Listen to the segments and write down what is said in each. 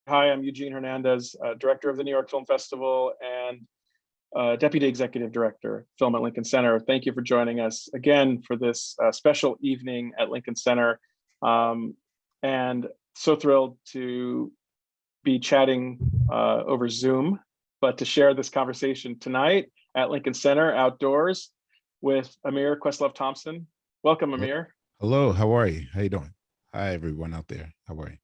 Hi, I'm Eugene Hernandez, Director of the New York Film Festival and Deputy Executive Director, Film at Lincoln Center. Thank you for joining us again for this special evening at Lincoln Center. And so thrilled to be chatting over Zoom, but to share this conversation tonight at Lincoln Center outdoors with Ahmir Questlove Thompson. Welcome, Ahmir. Hello, how are you? How you doing? Hi, everyone out there. How are you?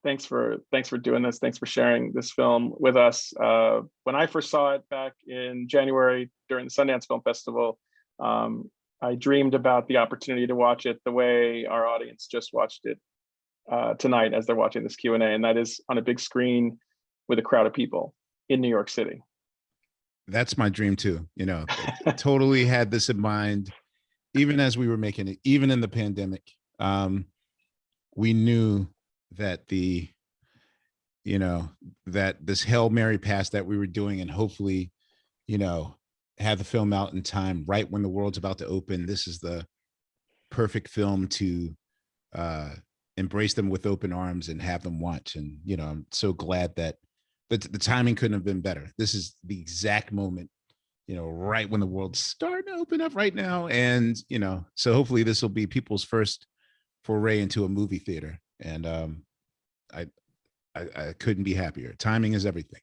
Thanks for doing this. Thanks for sharing this film with us. When I first saw it back in January during the Sundance Film Festival, I dreamed about the opportunity to watch it the way our audience just watched it tonight as they're watching this Q&A, and that is on a big screen with a crowd of people in New York City. That's my dream too. You know, totally had this in mind, even as we were making it, even in the pandemic. We knew that that this Hail Mary pass that we were doing, and hopefully, have the film out in time, right when the world's about to open. This is the perfect film to embrace them with open arms and have them watch. And, I'm so glad that the timing couldn't have been better. This is the exact moment, right when the world's starting to open up right now. And, so hopefully this will be people's first foray into a movie theater. And I couldn't be happier. Timing is everything.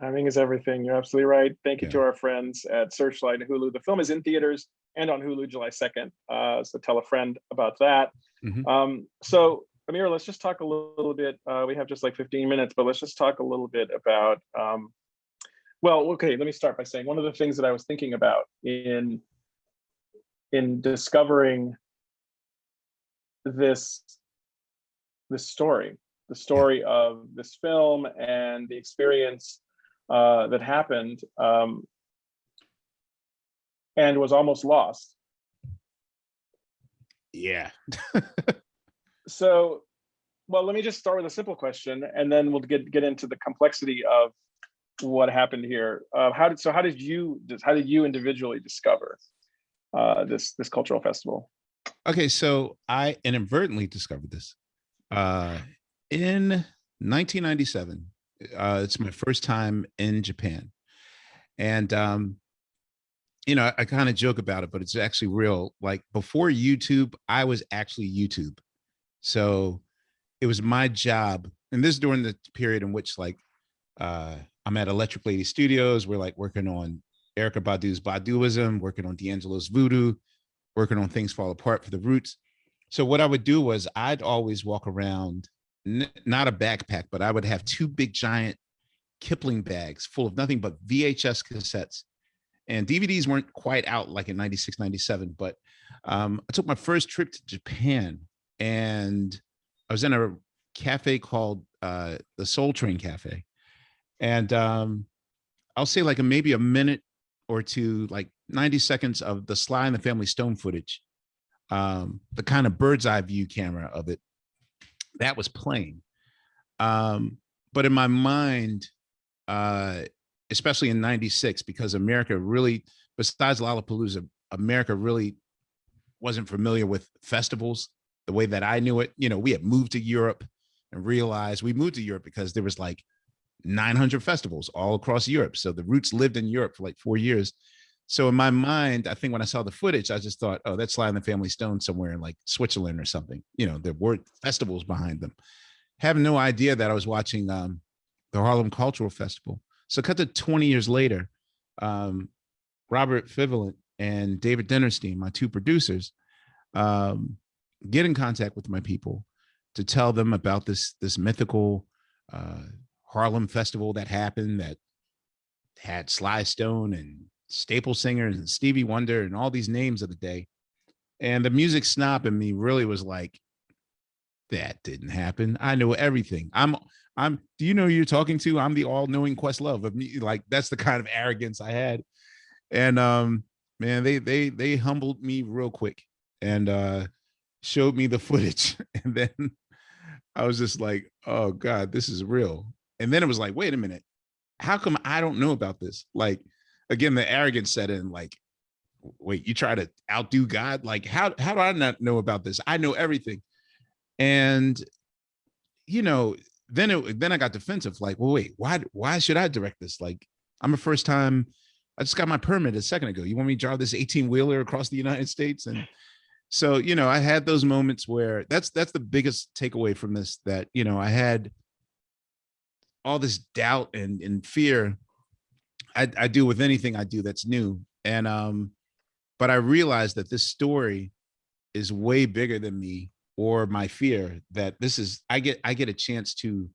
Timing is everything. You're absolutely right. Thank you to our friends at Searchlight and Hulu. The film is in theaters and on Hulu July 2nd. So tell a friend about that. Mm-hmm. So Ahmir, let's just talk a little bit. We have just like 15 minutes, but let's just talk a little bit about, let me start by saying one of the things that I was thinking about in discovering this story, the story of this film and the experience that happened and was almost lost. Yeah. So, let me just start with a simple question, and then we'll get into the complexity of what happened here. How did you individually discover this cultural festival? Okay, so I inadvertently discovered this in 1997. It's my first time in Japan, and I kind of joke about it, but it's actually real. Like before YouTube, I was actually YouTube. So it was my job, and this is during the period in which I'm at Electric Lady Studios. We're like working on Erykah Badu's Baduism, working on D'Angelo's Voodoo, working on Things Fall Apart for the Roots. So what I would do was I'd always walk around, not a backpack, but I would have two big giant Kipling bags full of nothing but VHS cassettes. And DVDs weren't quite out like in 96, 97, but I took my first trip to Japan, and I was in a cafe called the Soul Train Cafe. And I'll say like maybe a minute or two, like 90 seconds of the Sly and the Family Stone footage, the kind of bird's eye view camera of it, that was playing. But in my mind, especially in 96, because America really, besides Lollapalooza, America really wasn't familiar with festivals the way that I knew it. We had moved to Europe and realized we moved to Europe because there was like 900 festivals all across Europe. So the Roots lived in Europe for like 4 years. So in my mind, I think when I saw the footage, I just thought, oh, that's Sly and the Family Stone somewhere in like Switzerland or something. There were festivals behind them. Having no idea that I was watching the Harlem Cultural Festival. So cut to 20 years later, Robert Fivolent and David Dinnerstein, my two producers, get in contact with my people to tell them about this mythical Harlem Festival that happened, that had Sly Stone and staple singers and Stevie Wonder and all these names of the day. And the music snob in me really was like, that didn't happen. I know everything. Do you know who you're talking to? I'm the all-knowing Questlove of me. Like, that's the kind of arrogance I had. And man, they humbled me real quick and showed me the footage. And then I was just like, oh God, this is real. And then it was like, wait a minute, how come I don't know about this? Like, again, the arrogance set in, like, wait, you try to outdo God? Like, how do I not know about this? I know everything. And, then I got defensive, like, well, wait, why should I direct this? Like, I'm a first time, I just got my permit a second ago. You want me to drive this 18-wheeler across the United States? And so, I had those moments where that's the biggest takeaway from this, that, I had all this doubt and fear. I do with anything I do that's new. And but I realized that this story is way bigger than me or my fear, that this is, I get a chance to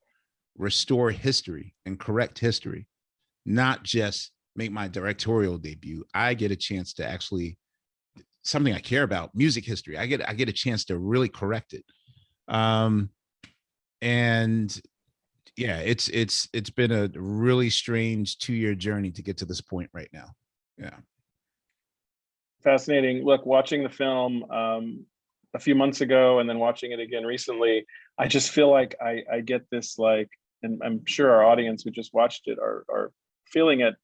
restore history and correct history, not just make my directorial debut. I get a chance to actually, something I care about, music history. I get a chance to really correct it. And yeah, it's been a really strange 2-year journey to get to this point right now. Yeah. Fascinating. Look, watching the film a few months ago and then watching it again recently, I just feel like I get this, like, and I'm sure our audience who just watched it are feeling it.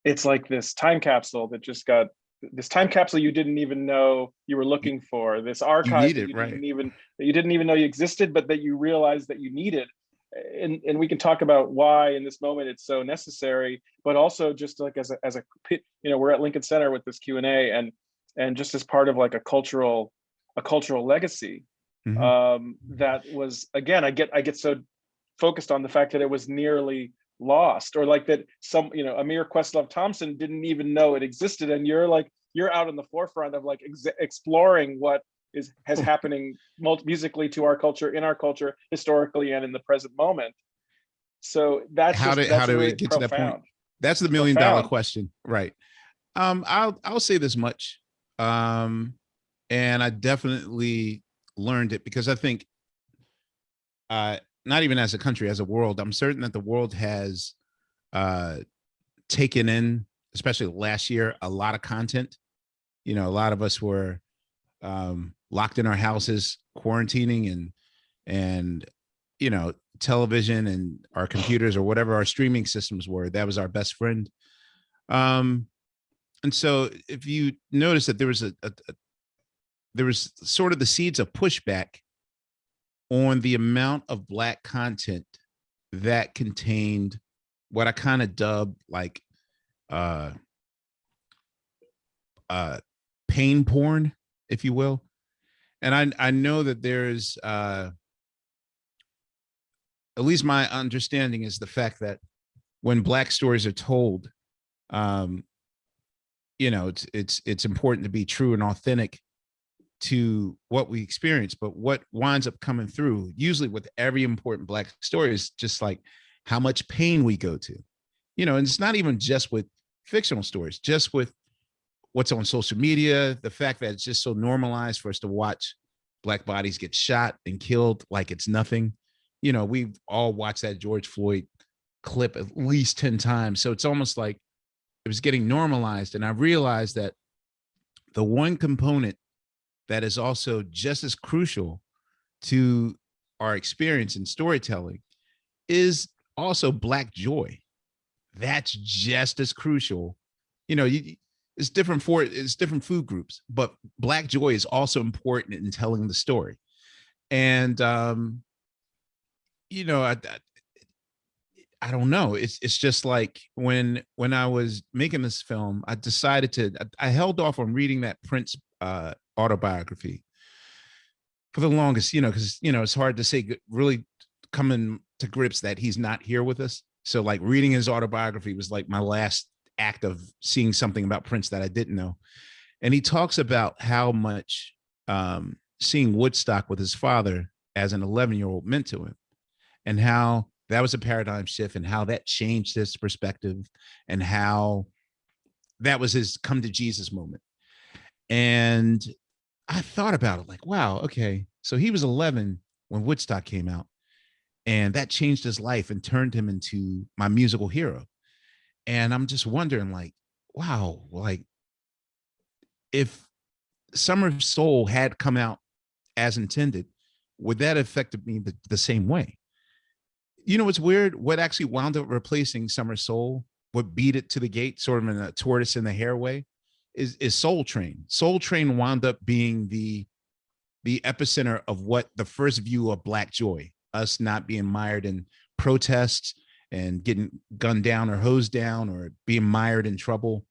It's like this time capsule that just got, this time capsule you didn't even know you were looking for, this archive that you didn't even know you existed, but that you realized that you needed. And we can talk about why in this moment it's so necessary, but also just like as a we're at Lincoln Center with this Q&A, and just as part of like a cultural legacy. That was, again, I get so focused on the fact that it was nearly lost, or like that some, Ahmir, Questlove, Thompson didn't even know it existed, and you're out in the forefront of like exploring what has happening musically to our culture, in our culture, historically, and in the present moment. So that's how do really we get profound. to that point? That's the $1 million question, right? I'll say this much, and I definitely learned it because I think, not even as a country, as a world, I'm certain that the world has taken in, especially last year, a lot of content. A lot of us were locked in our houses, quarantining, and television and our computers or whatever our streaming systems were, that was our best friend. And so if you notice that there was sort of the seeds of pushback on the amount of Black content that contained what I kind of dubbed like pain porn, if you will. And I know that there's at least my understanding is the fact that when Black stories are told, it's important to be true and authentic to what we experience. But what winds up coming through, usually with every important Black story, is just like how much pain we go to. And it's not even just with fictional stories, just with what's on social media, the fact that it's just so normalized for us to watch Black bodies get shot and killed like it's nothing. We've all watched that George Floyd clip at least 10 times. So it's almost like it was getting normalized. And I realized that the one component that is also just as crucial to our experience in storytelling is also Black joy. That's just as crucial. It's different food groups, but Black joy is also important in telling the story. And I don't know. It's just like when I was making this film, I decided I held off on reading that Prince autobiography for the longest, because it's hard to say, really coming to grips that he's not here with us. So like reading his autobiography was like my last act of seeing something about Prince that I didn't know. And he talks about how much seeing Woodstock with his father as an 11-year-old meant to him, and how that was a paradigm shift, and how that changed his perspective, and how that was his come to Jesus moment. And I thought about it like, wow, okay, so he was 11 when Woodstock came out, and that changed his life and turned him into my musical hero. And I'm just wondering, like, wow, like if Summer of Soul had come out as intended, would that have affected me the same way? What's weird? What actually wound up replacing Summer Soul, what beat it to the gate, sort of in a tortoise in the hare way, is Soul Train. Soul Train wound up being the epicenter of what the first view of Black joy us not being mired in protests and getting gunned down or hosed down or being mired in trouble.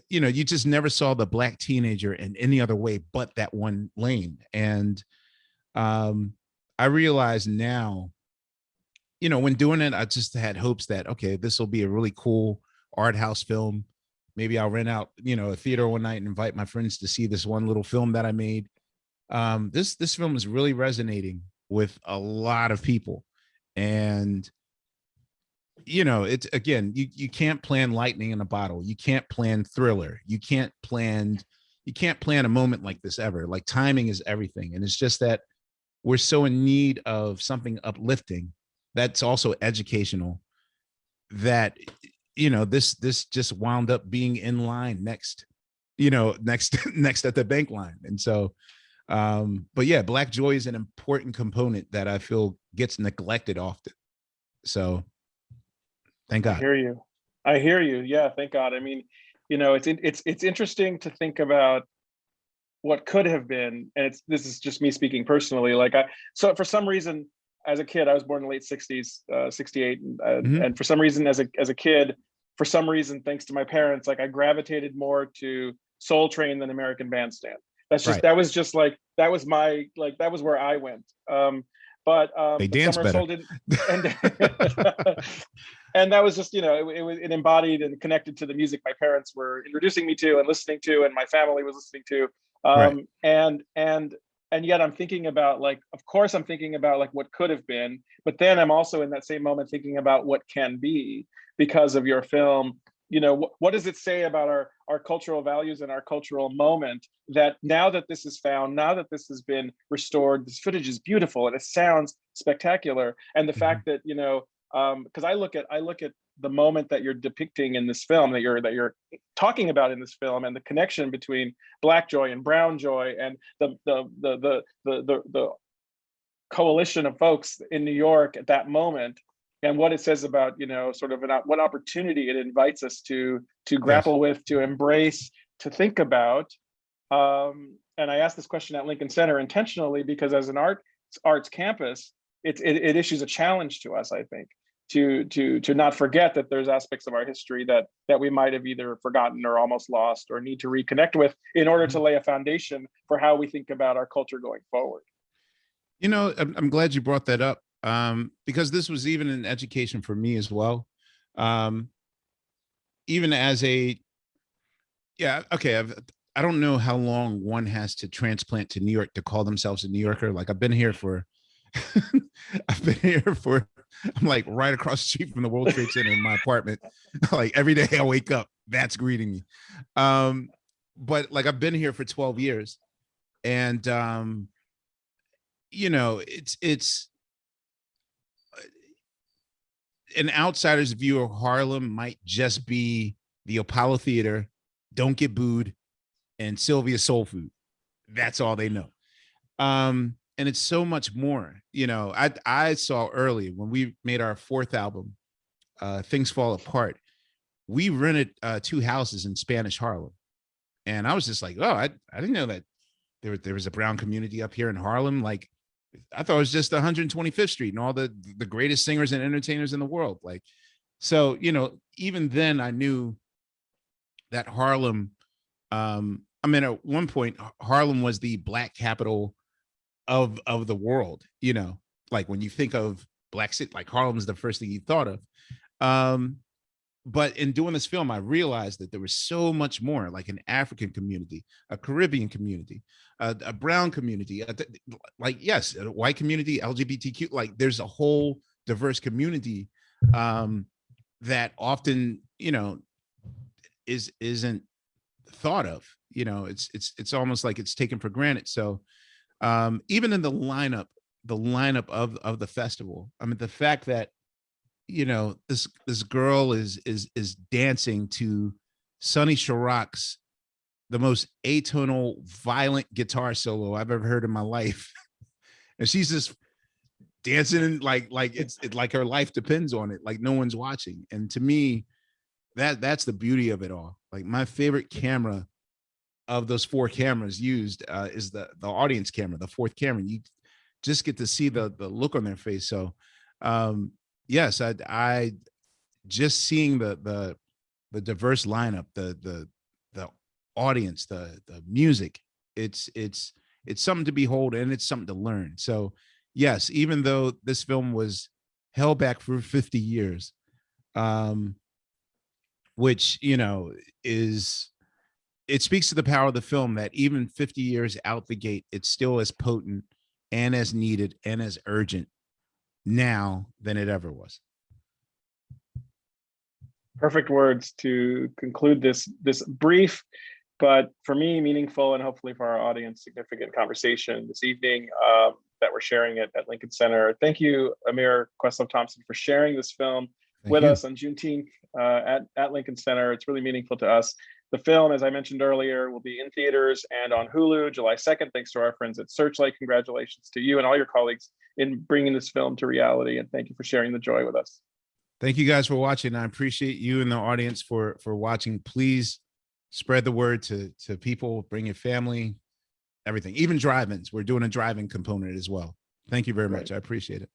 You just never saw the Black teenager in any other way but that one lane. And I realize now, when doing it, I just had hopes that, okay, this will be a really cool art house film. Maybe I'll rent out, a theater one night and invite my friends to see this one little film that I made. This film is really resonating with a lot of people. And it's, again, you can't plan lightning in a bottle. You can't plan Thriller. You can't plan a moment like this ever. Like, timing is everything. And it's just that we're so in need of something uplifting that's also educational, that this just wound up being in line next at the bank line. And so but yeah, Black joy is an important component that I feel gets neglected often. So thank God. I hear you. Yeah, thank God. I mean, it's interesting to think about what could have been, and this is just me speaking personally. So for some reason, as a kid, I was born in the late 60s, 68, and for some reason, as a kid, for some reason, thanks to my parents, I gravitated more to Soul Train than American Bandstand. That's just, right. that was where I went. But they dance Summer better. Soul didn't, and and that was just, it embodied and connected to the music my parents were introducing me to and listening to, and my family was listening to. Right. And yet I'm thinking about, of course I'm thinking about what could have been, but then I'm also in that same moment thinking about what can be because of your film. What does it say about our cultural values and our cultural moment, that now that this is found, now that this has been restored, this footage is beautiful and it sounds spectacular. And the fact that, because I look at the moment that you're depicting in this film, that you're talking about in this film, and the connection between Black joy and brown joy, and the coalition of folks in New York at that moment, and what it says about, sort of what opportunity it invites us to grapple with, to embrace, to think about. And I asked this question at Lincoln Center intentionally because, as an arts campus, it issues a challenge to us, I think, to not forget that there's aspects of our history that we might have either forgotten or almost lost or need to reconnect with in order to lay a foundation for how we think about our culture going forward. I'm glad you brought that up, because this was even an education for me as well. Even as I don't know how long one has to transplant to New York to call themselves a New Yorker. I've been here for I'm right across the street from the World Trade Center in my apartment. Every day I wake up, that's greeting me. But I've been here for 12 years, and it's an outsider's view of Harlem might just be the Apollo Theater, Don't Get Booed, and Sylvia's Soul Food. That's all they know. And it's so much more. I saw early when we made our fourth album, Things Fall Apart, we rented 2 houses in Spanish Harlem. And I was just like, oh, I didn't know that there was a brown community up here in Harlem. I thought it was just 125th Street and all the greatest singers and entertainers in the world. So, even then I knew that Harlem, at one point, Harlem was the Black capital of the world. When you think of Black city, Harlem is the first thing you thought of. But in doing this film, I realized that there was so much more, an African community, a Caribbean community, a brown community, yes, a white community, LGBTQ, there's a whole diverse community that often, isn't thought of. It's almost like it's taken for granted. So even in the lineup of the festival, the fact that this girl is dancing to Sonny Sharrock's the most atonal, violent guitar solo I've ever heard in my life, and she's just dancing like it's like her life depends on it, no one's watching. And to me, that's the beauty of it all. My favorite camera of those 4 cameras used is the audience camera, the 4th camera. just get to see the look on their face. So yes, I just seeing the diverse lineup, the audience, the music, it's something to behold, and it's something to learn. So yes, even though this film was held back for 50 years, which, you know, is, it speaks to the power of the film that even 50 years out the gate, it's still as potent and as needed and as urgent now than it ever was. Perfect words to conclude this brief, but for me, meaningful, and hopefully for our audience, significant conversation this evening that we're sharing at Lincoln Center. Thank you, Ahmir, Questlove, Thompson, for sharing this film with us on Juneteenth at Lincoln Center. It's really meaningful to us. The film, as I mentioned earlier, will be in theaters and on Hulu July 2nd, thanks to our friends at Searchlight. Congratulations to you and all your colleagues in bringing this film to reality, and thank you for sharing the joy with us. Thank you guys for watching. I appreciate you and the audience for watching. Please spread the word to people, bring your family, everything, even drive-ins. We're doing a drive-in component as well. Thank you very much. I appreciate it.